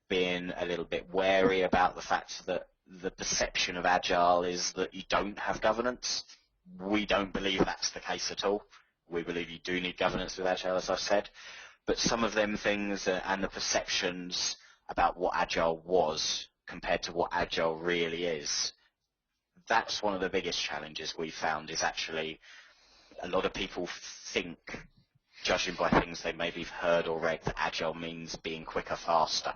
being a little bit wary about the fact that the perception of Agile is that you don't have governance. We don't believe that's the case at all. We believe you do need governance with Agile, as I've said. But some of them things and the perceptions about what Agile was compared to what Agile really is, that's one of the biggest challenges we found, is actually a lot of people think, judging by things they maybe have heard or read, that Agile means being quicker, faster.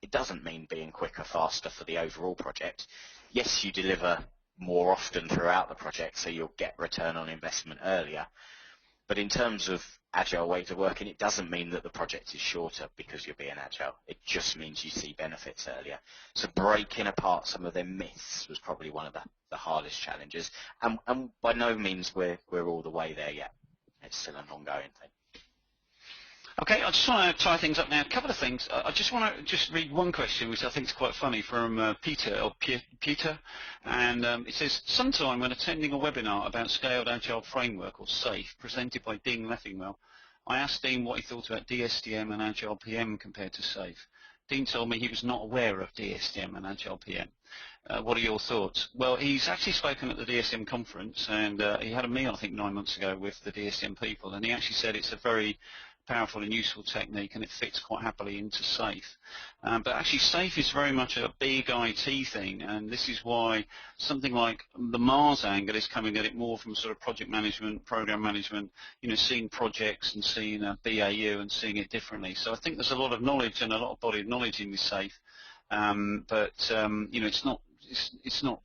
It doesn't mean being quicker, faster for the overall project. Yes, you deliver more often throughout the project, so you'll get return on investment earlier. But in terms of Agile ways of working, it doesn't mean that the project is shorter because you're being Agile. It just means you see benefits earlier. So breaking apart some of their myths was probably one of the hardest challenges. And by no means we're all the way there yet. It's still an ongoing thing. Okay, I just want to tie things up now. A couple of things. I just want to just read one question, which I think is quite funny, from Peter, and it says, sometime when attending a webinar about Scaled Agile Framework, or SAFe, presented by Dean Leffingwell, I asked Dean what he thought about DSDM and Agile PM compared to SAFe. Dean told me he was not aware of DSDM and Agile PM. What are your thoughts? Well, he's actually spoken at the DSM conference, and he had a meal, I think, 9 months ago with the DSM people, and he actually said it's a very powerful and useful technique, and it fits quite happily into SAFe. But actually SAFe is very much a big IT thing, and this is why something like the Mars angle is coming at it more from sort of project management, program management, seeing projects and seeing BAU and seeing it differently. So I think there's a lot of knowledge and a lot of body of knowledge in this SAFe, but it's not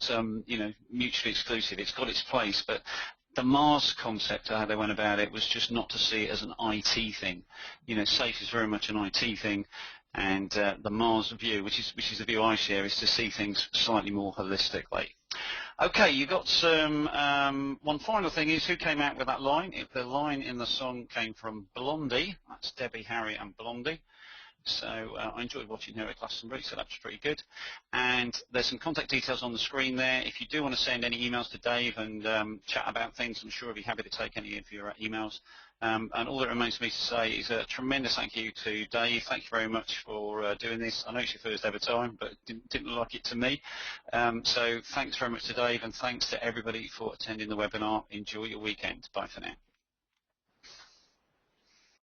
mutually exclusive. It's got its place, but the Mars concept, how they went about it, was just not to see it as an IT thing. SAFe is very much an IT thing, and the Mars view, which is the view I share, is to see things slightly more holistically. Okay, you got some. One final thing is, who came out with that line? The line in the song came from Blondie. That's Debbie, Harry, and Blondie. So I enjoyed watching her at Glastonbury, so that's pretty good. And there's some contact details on the screen there. If you do want to send any emails to Dave and chat about things, I'm sure he'll be happy to take any of your emails. And all that remains for me to say is a tremendous thank you to Dave. Thank you very much for doing this. I know it's your first ever time, but didn't look like it to me. So thanks very much to Dave, and thanks to everybody for attending the webinar. Enjoy your weekend. Bye for now.